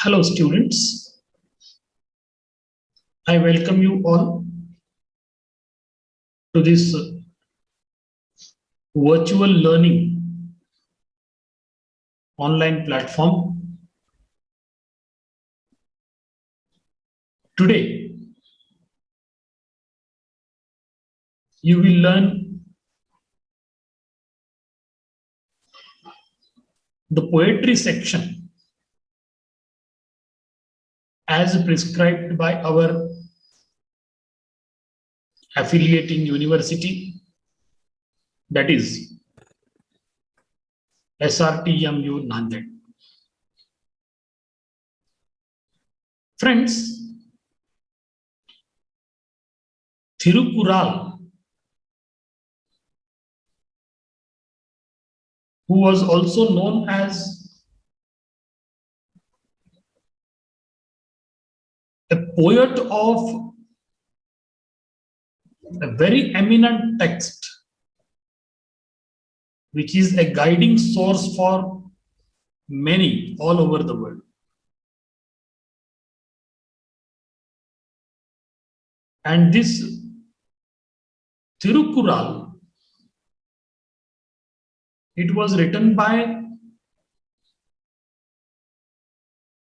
Hello students, I welcome you all to this virtual learning online platform. Today, you will learn the poetry section as prescribed by our affiliating university, that is SRTMU Nanded. Friends, Thirukural, who was also known as a poet of a very eminent text, which is a guiding source for many all over the world. And this Thirukural, it was written by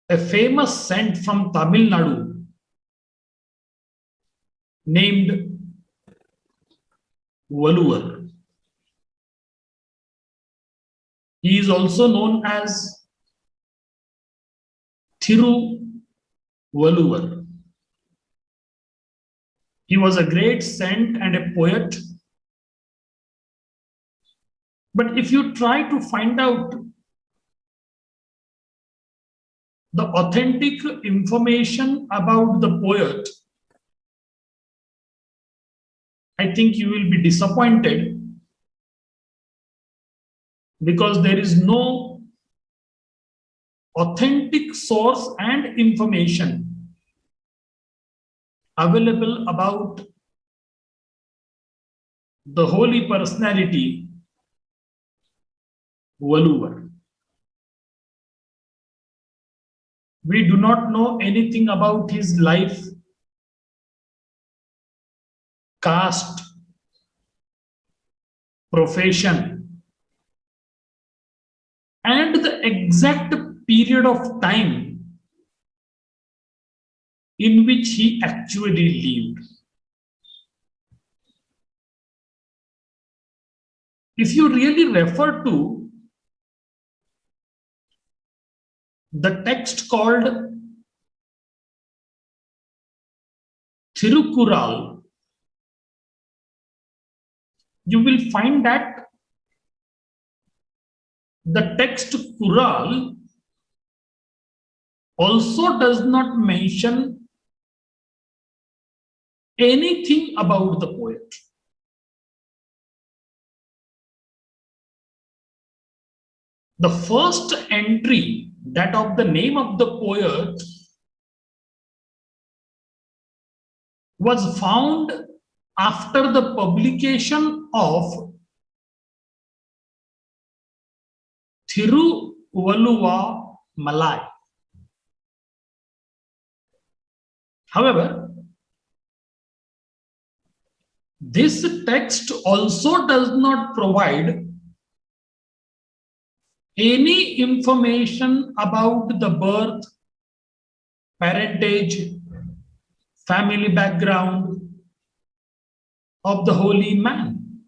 a famous saint from Tamil Nadu named Valuvar. He is also known as Thiruvaluvar. He was a great saint and a poet. But if you try to find out the authentic information about the poet, I think you will be disappointed, because there is no authentic source and information available about the holy personality Valuvar. We do not know anything about his life, caste, profession, and the exact period of time in which he actually lived. If you really refer to the text called Thirukural, you will find that the text Kural also does not mention anything about the poet. The first entry, that of the name of the poet, was found after the publication of Thiruvaluvar Malai. However, this text also does not provide any information about the birth, parentage, family background of the holy man.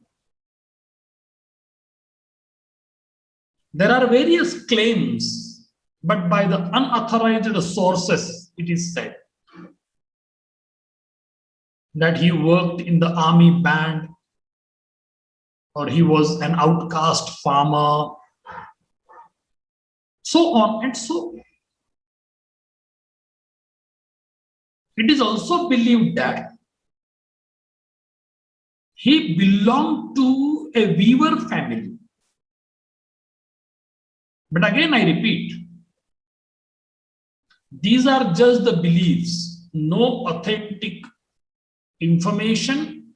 There are various claims, but by the unauthorized sources, it is said that he worked in the army band, or he was an outcast farmer, so on and so on. It is also believed that he belonged to a weaver family. But again, I repeat, these are just the beliefs, no authentic information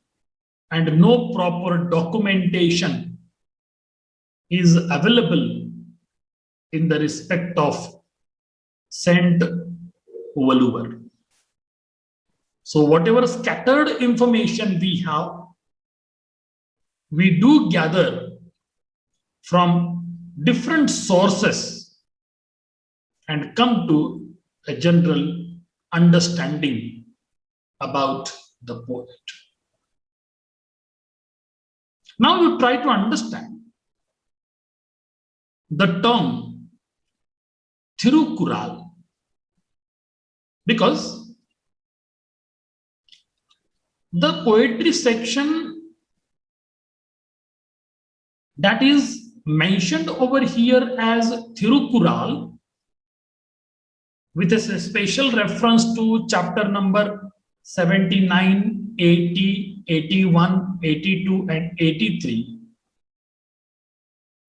and no proper documentation is available in the respect of Saint Valuver. So whatever scattered information we have, we do gather from different sources and come to a general understanding about the poet. Now you try to understand the term Thirukural, because the poetry section that is mentioned over here as Thirukural, with a special reference to chapter number 79, 80, 81, 82, and 83.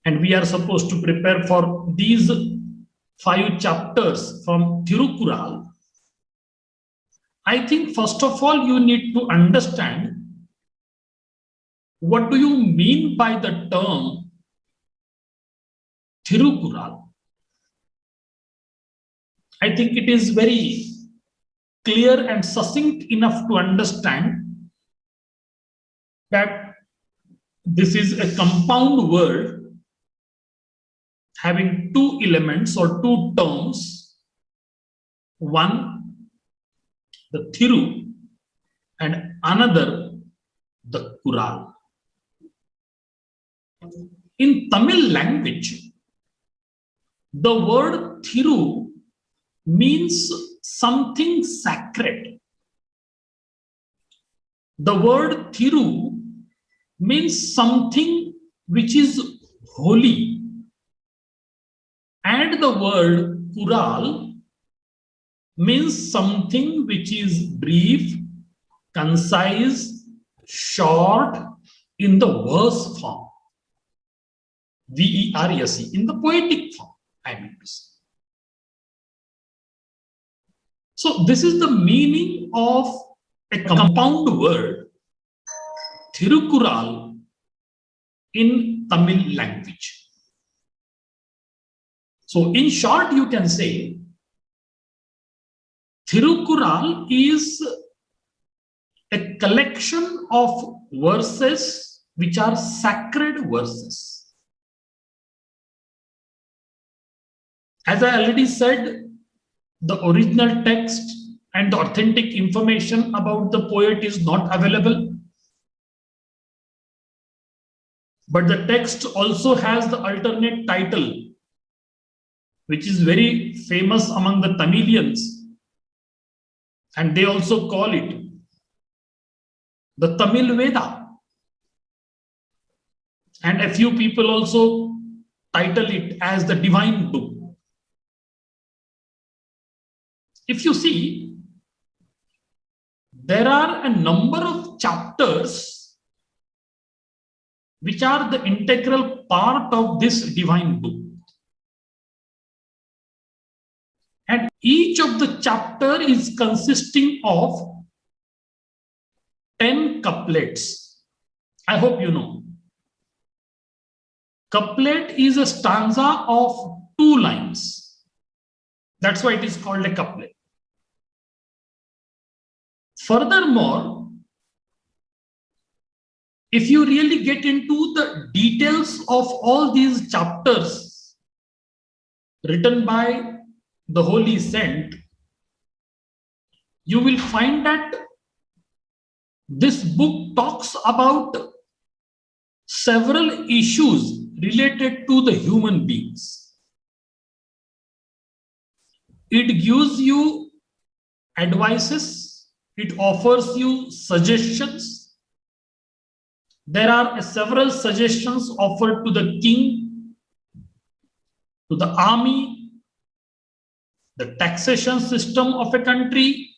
And we are supposed to prepare for these 5 chapters from Thirukural. I think first of all, you need to understand what do you mean by the term Thirukural. I think it is very clear and succinct enough to understand that this is a compound word having 2 elements or 2 terms. One, the Thiru, and another, the Kural. In Tamil language, the word Thiru means something sacred. The word Thiru means something which is holy. And the word Kural means something which is brief, concise, short, in the verse form. VERSE, in the poetic form, I mean to say. So this is the meaning of a compound word, Thirukural, in Tamil language. So in short, you can say Thirukural is a collection of verses which are sacred verses. As I already said, the original text and the authentic information about the poet is not available. But the text also has the alternate title, which is very famous among the Tamilians. And they also call it the Tamil Veda. And a few people also title it as the Divine Book. If you see, there are a number of chapters which are the integral part of this divine book. And each of the chapter is consisting of 10 couplets. I hope you know. Couplet is a stanza of 2 lines. That's why it is called a couplet. Furthermore, if you really get into the details of all these chapters written by the Holy Saint, you will find that this book talks about several issues related to the human beings. It gives you advices. It offers you suggestions. There are several suggestions offered to the king, to the army, the taxation system of a country,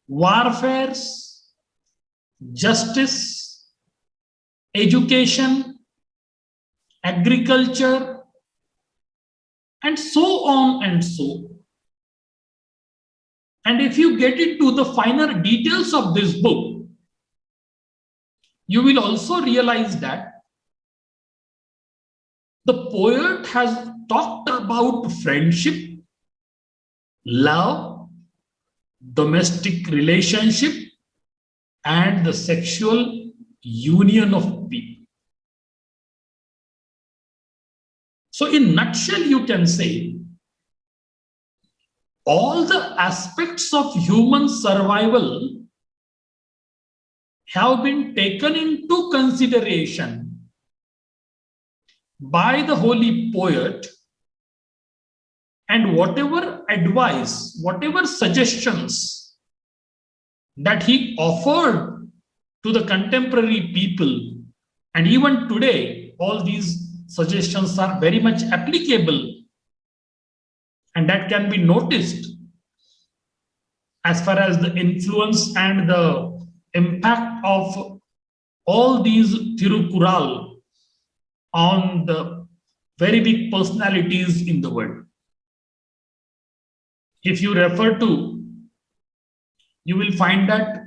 warfares, justice, education, agriculture, and so on and so on. And if you get into the finer details of this book, you will also realize that the poet has talked about friendship, love, domestic relationship, and the sexual union of people. So in nutshell, you can say all the aspects of human survival have been taken into consideration by the holy poet, and whatever advice, whatever suggestions that he offered to the contemporary people, and even today, all these suggestions are very much applicable, and that can be noticed as far as the influence and the impact of all these Tirukural on the very big personalities in the world. If you refer to, you will find that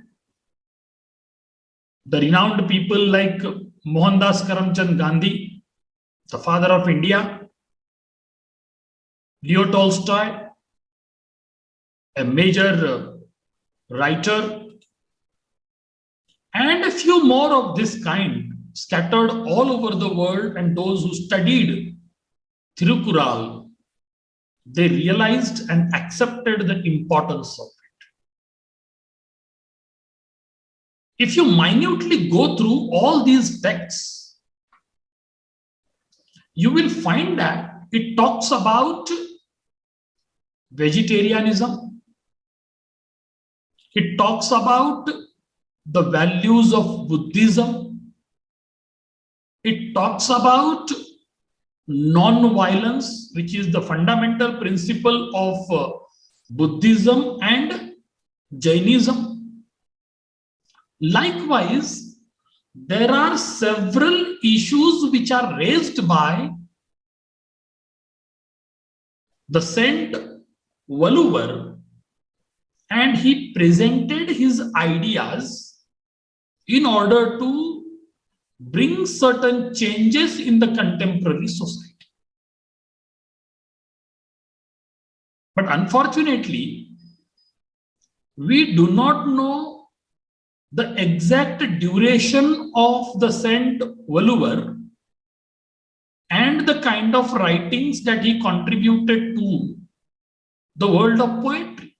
the renowned people like Mohandas Karamchand Gandhi, the father of India, Leo Tolstoy, a major writer, and a few more of this kind scattered all over the world, and those who studied Tirukural, they realized and accepted the importance of it. If you minutely go through all these texts, you will find that it talks about vegetarianism. It talks about the values of Buddhism. It talks about non-violence, which is the fundamental principle of Buddhism and Jainism. Likewise, there are several issues which are raised by the Saint Valluvor, and he presented his ideas in order to bring certain changes in the contemporary society. But unfortunately, we do not know the exact duration of the Saint Valluvor and the kind of writings that he contributed to the world of poetry.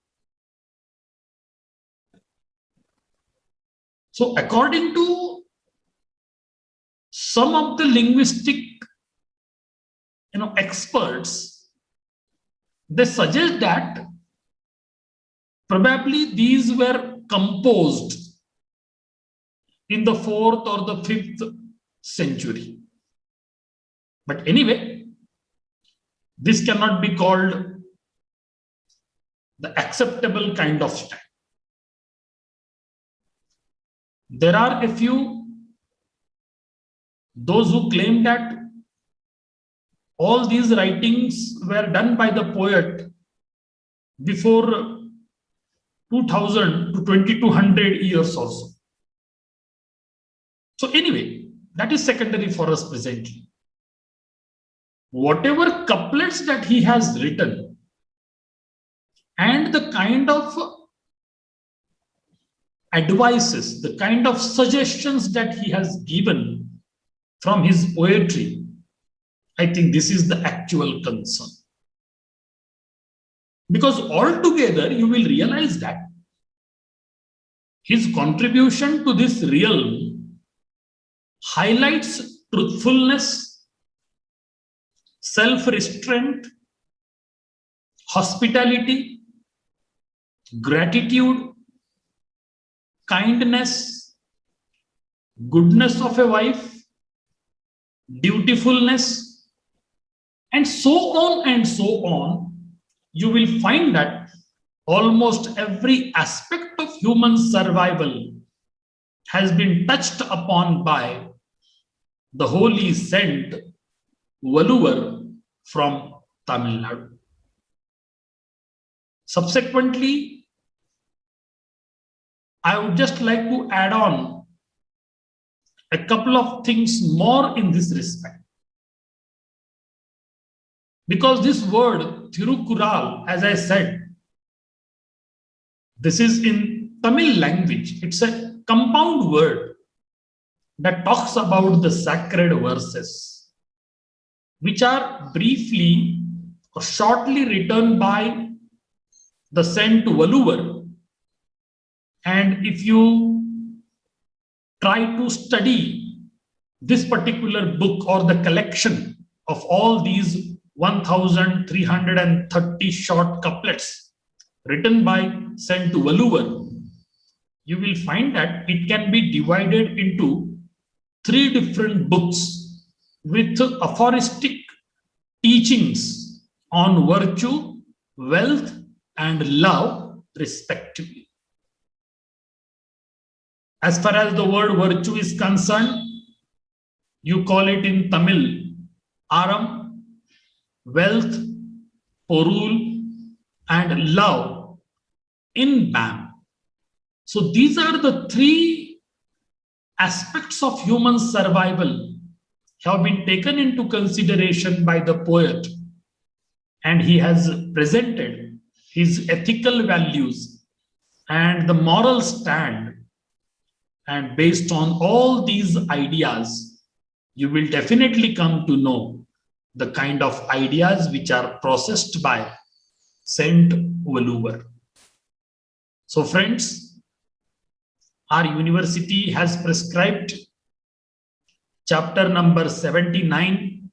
So according to some of the linguistic experts, they suggest that probably these were composed in the 4th or the 5th century. But anyway, this cannot be called the acceptable kind of style. There are a few, those who claim that all these writings were done by the poet before 2000 to 2200 years or so. So anyway, that is secondary for us presently. Whatever couplets that he has written and the kind of advices, the kind of suggestions that he has given from his poetry, I think this is the actual concern. Because altogether, you will realize that his contribution to this realm highlights truthfulness, self-restraint, hospitality, gratitude, kindness, goodness of a wife, dutifulness, and so on and so on. You will find that almost every aspect of human survival has been touched upon by the holy Saint Valluvor from Tamil Nadu. Subsequently, I would just like to add on a couple of things more in this respect. Because this word Tirukural, as I said, This is in Tamil language. It's a compound word that talks about the sacred verses, which are briefly or shortly written by the Saint Valuvar. And if you try to study this particular book or the collection of all these 1330 short couplets written by Saint Valuvar, you will find that it can be divided into 3 different books with aphoristic teachings on virtue, wealth, and love, respectively. As far as the word virtue is concerned, you call it in Tamil Aram, wealth, porul, and love in BAM. So these are the 3 aspects of human survival have been taken into consideration by the poet, and he has presented his ethical values and the moral stand. And based on all these ideas, you will definitely come to know the kind of ideas which are processed by Saint Valuvar. So friends, our university has prescribed chapter number 79,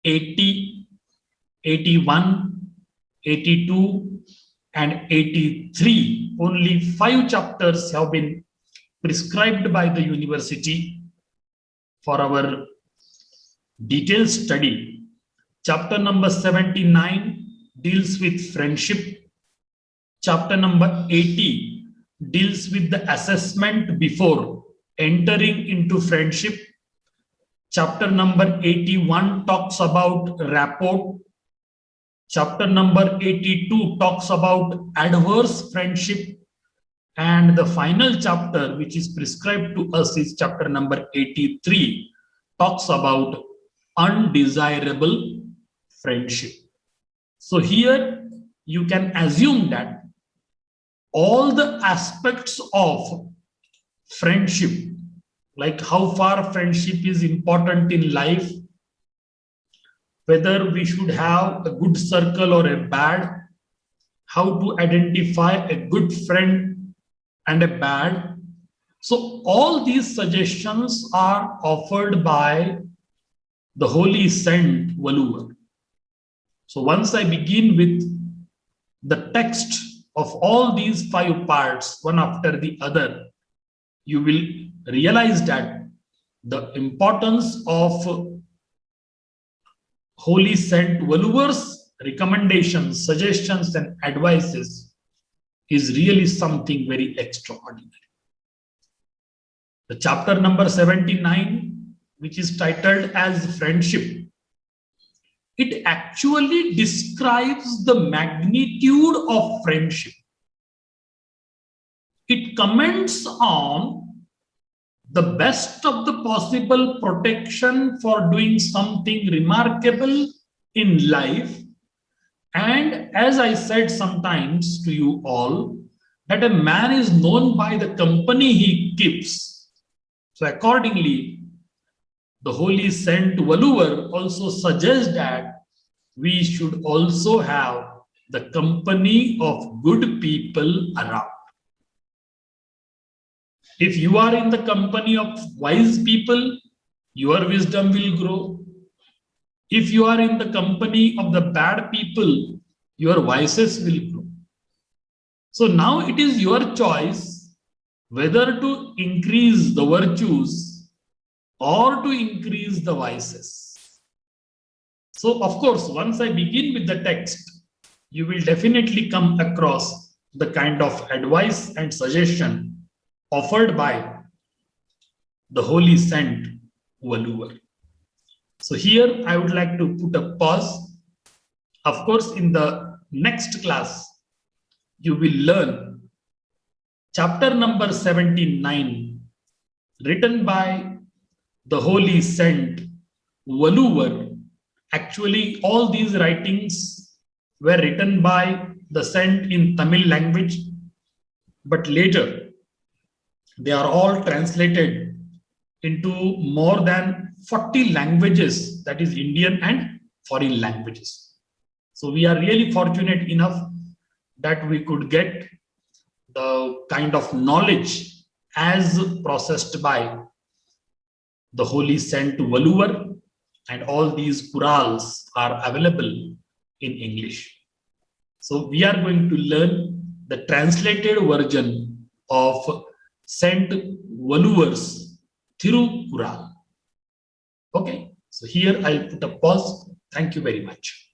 80, 81, 82, and 83. Only 5 chapters have been prescribed by the university for our detailed study. Chapter number 79 deals with friendship. Chapter number 80 deals with the assessment before entering into friendship. Chapter number 81 talks about rapport. Chapter number 82 talks about adverse friendship. And the final chapter, which is prescribed to us, is chapter number 83, talks about undesirable friendship. So here you can assume that all the aspects of friendship, like how far friendship is important in life, whether we should have a good circle or a bad, how to identify a good friend and a bad. So all these suggestions are offered by the Holy Saint Valuvar. So once I begin with the text of all these 5 parts, one after the other, you will realize that the importance of Holy Saint Valuvar's recommendations, suggestions, and advices is really something very extraordinary. The chapter number 79, which is titled as Friendship, it actually describes the magnitude of friendship. It comments on the best of the possible protection for doing something remarkable in life. And as I said sometimes to you all, that a man is known by the company he keeps. So accordingly, the Holy Saint Valuvar also suggests that we should also have the company of good people around. If you are in the company of wise people, your wisdom will grow. If you are in the company of the bad people, your vices will grow. So now it is your choice whether to increase the virtues or to increase the vices. So of course, once I begin with the text, you will definitely come across the kind of advice and suggestion offered by the Holy Saint Valuvar. So here I would like to put a pause. Of course, in the next class, you will learn chapter number 79, written by the Holy Saint Valuvar. Actually, all these writings were written by the saint in Tamil language, but later they are all translated into more than 40 languages, that is Indian and foreign languages. So we are really fortunate enough that we could get the kind of knowledge as processed by the holy Saint Valuvar, and all these Qurals are available in English. So we are going to learn the translated version of Saint Valuvar's Thirukural. Okay, so here I'll put a pause. Thank you very much.